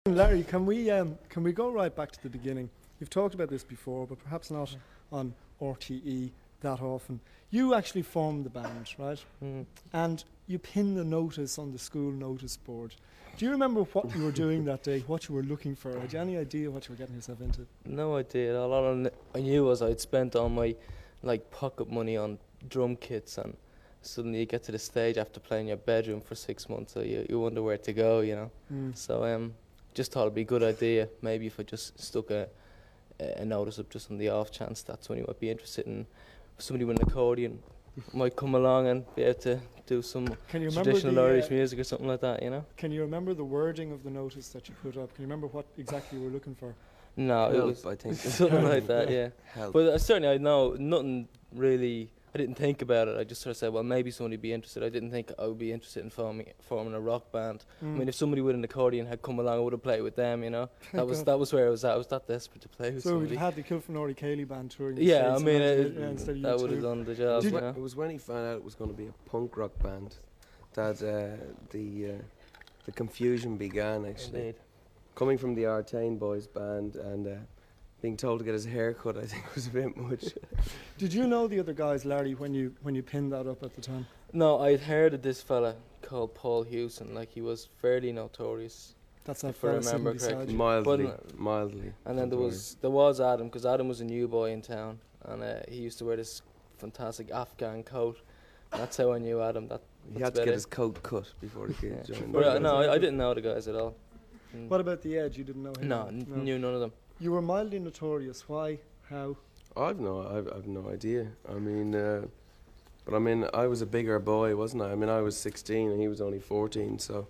Larry, can we go right back to the beginning? You've talked about this before, but perhaps not on RTE that often. You actually formed the band, right? Mm. And you pinned the notice on the school notice board. Do you remember what you were doing that day, what you were looking for? Had you any idea what you were getting yourself into? No idea. All I knew was I'd spent all my pocket money on drum kits, and suddenly you get to the stage after playing your bedroom for 6 months, so you wonder where to go, you know. So just thought it'd be a good idea maybe if I just stuck a notice up just on the off chance that somebody might be interested in somebody with an accordion might come along and be able to do some traditional Irish music or something like that, you know. Can you remember the wording of the notice that you put up? Can you remember what exactly you were looking for? No, Help, it was I think something like that, yeah. Help. But certainly I know nothing really. I didn't think about it. I just sort of said, well, maybe somebody would be interested. I didn't think I would be interested in forming a rock band. I mean, if somebody with an accordion had come along, I would have played with them, you know. That was where I was at. I was that desperate to play with somebody. So we'd had the Kilfenori Cayley band touring. Yeah, I mean, that would have done the job, you know. It was when he found out it was going to be a punk rock band that the confusion began, actually. Indeed. Coming from the Artane boys band and being told to get his hair cut, I think, was a bit much. Did you know the other guys, Larry, when you pinned that up at the time? No, I'd heard of this fella called Paul Hewson. Like, he was fairly notorious. That's that if I remember beside correctly. Mildly, mildly. And then there was Adam, because Adam was a new boy in town, and he used to wear this fantastic Afghan coat. That's how I knew Adam. He had to get his coat cut before he could join. But no, I didn't know the guys at all. What about the Edge? You didn't know him? No, knew none of them. You were mildly notorious. Why? How? I've no idea. I mean, but I mean, I was a bigger boy, wasn't I? I mean, I was 16 and he was only 14, so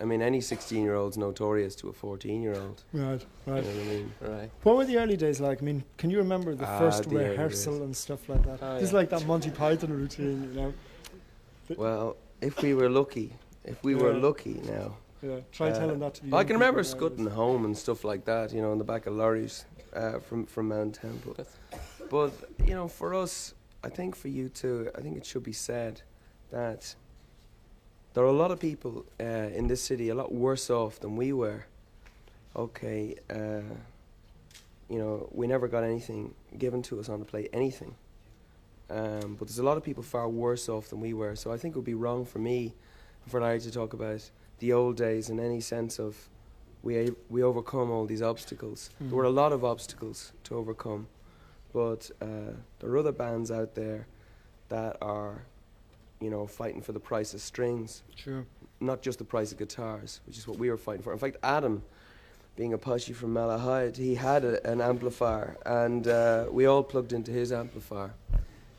I mean, any 16-year-old's notorious to a 14-year-old. Right. You know what I mean? Right. What were the early days like? I mean, can you remember the first the rehearsal and stuff like that? Oh, It's like that Monty Python routine, you know. Well, if we were lucky now. Yeah, try telling that to the I young can remember people scutting home and stuff like that, you know, in the back of lorries from Mount Temple. But, you know, for us, I think for you too, I think it should be said that there are a lot of people in this city a lot worse off than we were. Okay, you know, we never got anything given to us on the plate, anything. But there's a lot of people far worse off than we were. So I think it would be wrong for me and for Larry to talk about the old days in any sense of we overcome all these obstacles. There were a lot of obstacles to overcome. But there are other bands out there that are, you know, fighting for the price of strings. Sure. Not just the price of guitars, which is what we were fighting for. In fact, Adam, being a poshie from Malahide, he had an amplifier, and we all plugged into his amplifier.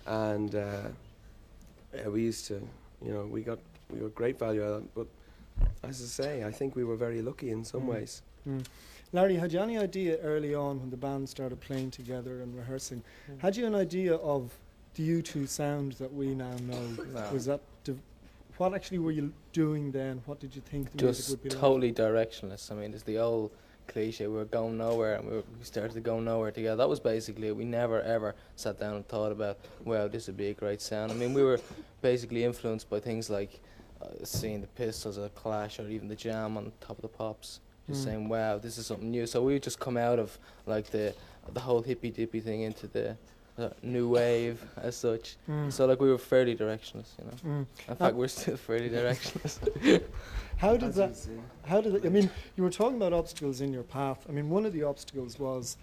And we used to, you know, we got great value out of it. But as I say, I think we were very lucky in some ways. Larry, had you any idea early on when the band started playing together and rehearsing, had you an idea of the U2 sound that we now know? No. Was that what actually were you doing then? What did you think the music would be Just like? totally directionless. I mean, it's the old cliche, we were going nowhere, and we started to go nowhere together. That was basically it. We never ever sat down and thought about, wow, this would be a great sound. I mean, we were basically influenced by things like seeing the Pistols or Clash or even the Jam on Top of the Pops, just saying, wow, this is something new. So we would just come out of like the whole hippy dippy thing into the new wave as such. So like we were fairly directionless, you know. In fact, we're still fairly directionless. How did that? I mean, you were talking about obstacles in your path. I mean, one of the obstacles was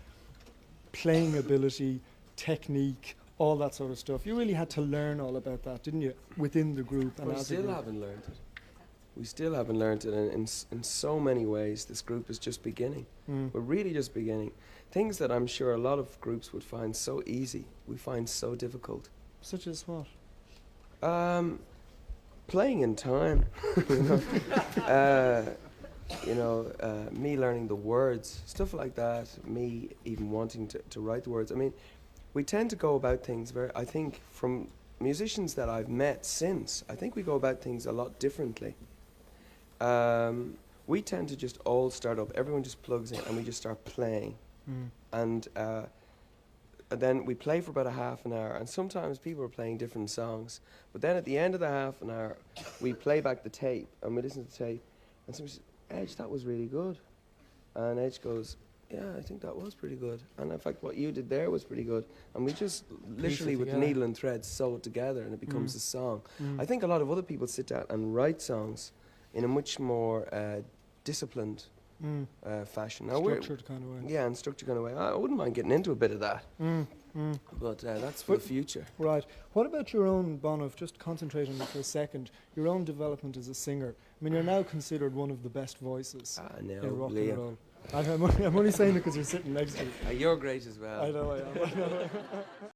playing ability, technique, all that sort of stuff. You really had to learn all about that, didn't you, within the group? And We still haven't learned it. We still haven't learned it, and in so many ways, this group is just beginning. We're really just beginning. Things that I'm sure a lot of groups would find so easy, we find so difficult. Such as what? Playing in time. You know, me learning the words, stuff like that, me even wanting to write the words. I mean, we tend to go about things I think from musicians that I've met since, I think we go about things a lot differently. We tend to just all start up, everyone just plugs in and we just start playing. And then we play for about a half an hour, and sometimes people are playing different songs. But then at the end of the half an hour, we play back the tape, and we listen to the tape, and somebody says, Edge, that was really good. And Edge goes, yeah, I think that was pretty good. And in fact, what you did there was pretty good. And we just literally with together. needle and thread sew it together and it becomes a song. Mm. I think a lot of other people sit down and write songs in a much more disciplined fashion. Now Structured kind of way. Yeah, and structured kind of way. I wouldn't mind getting into a bit of that. But that's for the future. Right. What about your own, Bono, just concentrating for a second, your own development as a singer? I mean, you're now considered one of the best voices No, in rock and Liam. roll. I'm only saying it because you're sitting next to me. You're great as well. I know I am.